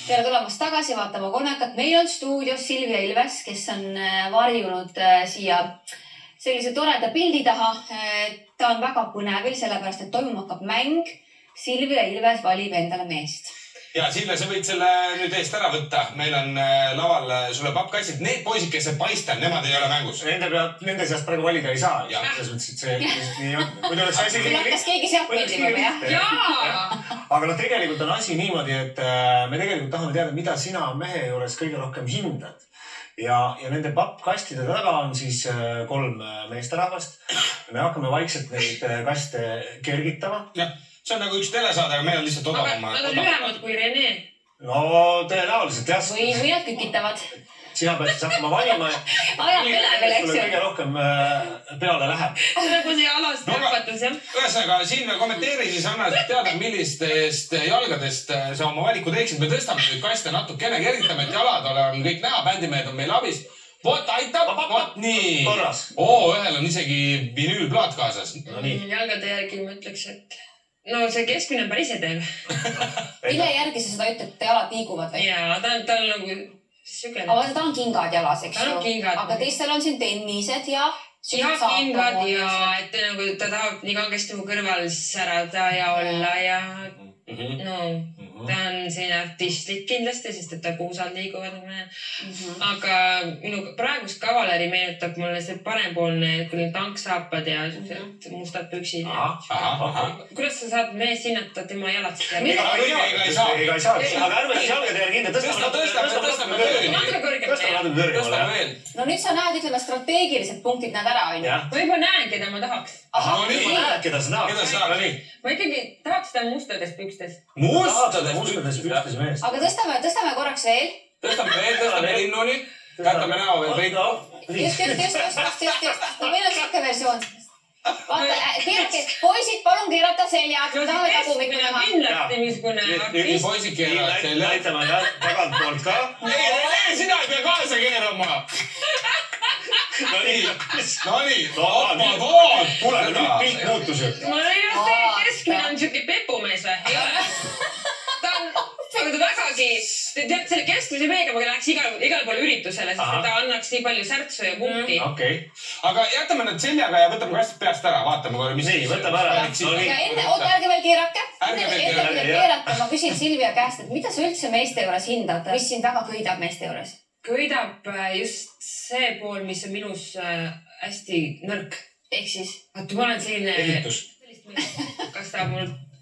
tere tulemast tagasi vaatama kolmekat. Meil on stuudios Silvia Ilves, kes on varjunud siia sellise toreda pildi taha. Ta on väga põnevil, sellepärast, et toimuma hakkab mäng. Silvia Ilves valib endale meest. Ja Silvia, sa võid selle nüüd eest ära võtta. Meil on laval sulle pappkassid. Need poisid, kes ei paista, nemad ei ole mängus. Nende seast praegu valida ei saa. Selles mõttes, et see nii on. Muidu oleks asi liiga lihtne. Kas keegi sealt meeldib, jah? Jaa! Aga tegelikult on asi niimoodi, et me tegelikult tahame teada, mida sina mehe juures kõige rohkem hindad. Ja nende pappkastide taga on siis 3 meesterahvast. Me hakkame vaikselt neid kaste kergitama. Jah, see on nagu üks telesaade, aga meil on lihtsalt odavam. Aga nad on lühemad kui Rene. No tõenäoliselt, jah. Või nad kükitavad. Sina pead siis hakkama valima. Ajab üle veel, eks ju. Kõige rohkem peale läheb. Nagu see alast lõpatus, jah. Ühesõnaga, Silvia, kommenteeri siis anna teada, millistest jalgadest sa oma valiku teeksid. Me tõstame nüüd kaste natukene, kergitame, et jalad on kõik näha. Bändimehed on meil abis. Vot aitab, vot nii. Korras. Ühel on isegi vinüülplaat kaasas. Jalgade järgi ma ütleks, et no see keskmine on päris edev. Mille järgi sa seda ütled, et jalad liiguvad või? Jaa, ta on nagu sügele. Aga ta on kingad jalas, eks ju? Aga teistel on siin tennised ja... Ja kingad ja et nagu ta tahab nii kangesti mu kõrval särada ja olla ja... No, ta on selline artistlik kindlasti, sest et ta puusad liiguvad. Aga minu praegust kavaleri meenutab mulle see parempoolne tanksaapad ja mustad püksid. Kuidas sa saad mees hinnata tema jalad? Ega ei saa. Aga ärme siis jalgade järgi hinda. Tõstame veel. Natuke kõrgemale. Tõstame veel. No nüüd sa näed, ütleme, strateegilised punktid näed ära, on ju? Ma juba näen, keda ma tahaks. No nii, keda sa tahaks. Ma ikkagi tahaks seda mustades pükstes. Mustades pükstes meest. Aga tõstame korraks veel. Tõstame linnuni. Jätame näo veel peitu. Just. No meil on siuke versioon. Vaata, poisid, palun keerata seljad. Me tahame tagumikku näha. Kindlasti miskune artist. Poisid keeravad seljad. Näitame tagant poolt ka. Ei, sina ei pea kaasa keerama. No nii. Hoppa tood. Kuule, nüüd pilt muutus. Ma näin, et see keskmine on siuke pepumees või? Ei ole. Ta on vägagi... Selle keskmise meega ma läheks igal pool üritusele, sest ta annaks nii palju särtsu ja punkti. Aga jätame nad seljaga ja võtame kastid peast ära. Vaatame korra, mis... Nii, võtame ära. Ja ärge veel keerake. Enne kui keerata, ma küsin Silvia käest, et mida sa üldse meeste juures hindad? Mis sind väga köidab meeste juures? Köidab just see pool, mis on minus hästi nõrk. Ehk siis? Vaata, ma olen selline... Ehitus. Kas ta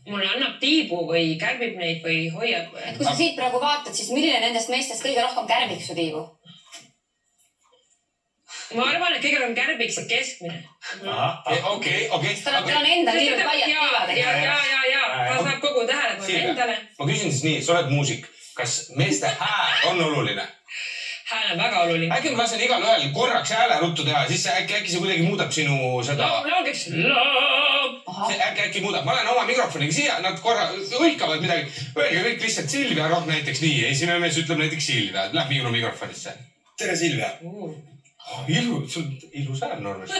mulle annab tiibu või kärbib neid või hoiab? Et kui sa siit praegu vaatad, siis milline nendest meestest kõige rohkem kärbiks su tiibu? Ma arvan, et kõige rohkem kärbiks see keskmine. Okei. Tal on enda liinud laiad tiivad. Ja. Ta saab kogu tähelepanu endale. Ma küsin siis nii, sa oled muusik. Kas meeste hääl on oluline? Hääl on väga oluline. Äkki ma lasen igal ühel korraks hääle ruttu teha, siis äkki see kuidagi muudab sinu seda... Laulgeks laab. Äkki muudab. Ma olen oma mikrofoniga siia, nad korra hõikavad midagi. Öelge kõik lihtsalt Silvia, näiteks nii. Esimene mees ütleb näiteks Silvia. Läheb minu mikrofonisse. Tere, Silvia. Ilus hääl, Normes.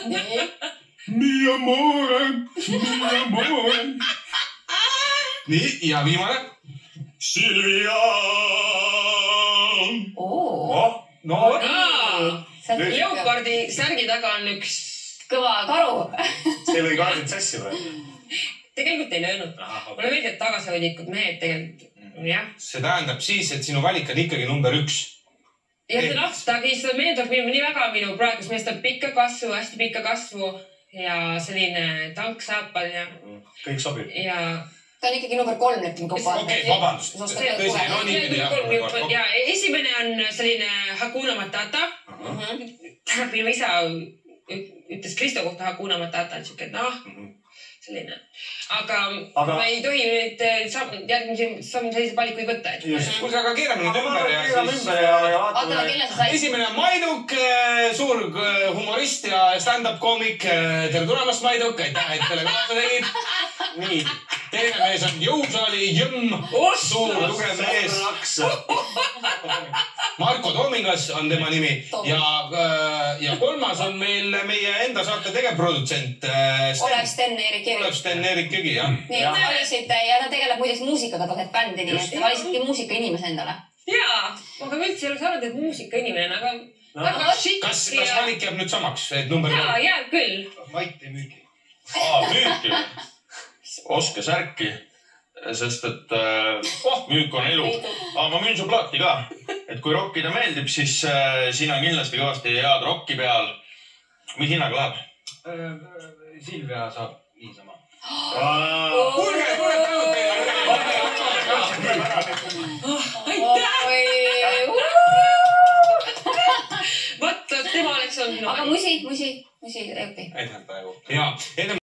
Mi amore. Nii, ja viimane. Silvia. Leopardi särgi taga on üks kõva karu. See lõi kaardid sassi või? Tegelikult ei löönud. Mulle meeldivad tagasihoidlikud mehed tegelikult. See tähendab siis, et sinu valik on ikkagi number 1. Ja see lahtagi, seda meeldab nii väga minu praegus meest on pikka kasvu, hästi pikka kasvu ja selline tanksaapad ja... Kõik sobib. Ta on ikkagi number 3 lepime kokku. Okei, vabandust. Ja esimene on selline Hakuna Matata. Minu isa ütles Kristo kohta Hakuna Matata, et siuke, selline. Aga ma ei tohi nüüd järgmise sellise valikuid võtta. Kuulge, aga keerame nüüd ümber ja vaatame. Esimene on Maiduk, suur humorist ja stand-up koomik. Tere tulemast, Maiduk. Aitäh, et teile kaasa tegid. Nii. Teine mees on Jõusaali Jõmm, suur tugev mees. Marko Toomingas on tema nimi. Ja kolmas on meil meie enda saate tegevprodutsent. Olev Sten Erik Jõgi. Nii, valisite ja ta tegeleb muideks muusikaga, ta teeb bändi, nii et valisitki muusika inimese endale. aga ma üldse ei oleks arvanud, et muusikainimene, aga väga shit. Kas valik jääb nüüd samaks, et number? Jaa, jääb küll. Mait ei müügi. Müüki. Oske särki. Sest et müük on elu. Aga ma müün su plaati ka. Et kui rockida meeldib, siis siin on kindlasti kõvasti head rocki peal. Mis hinnaga läheb? Silvia saab niisama. Kuulge, Aitäh! Vaat, tema oleks olnud. aga musi, Eupi. ja enne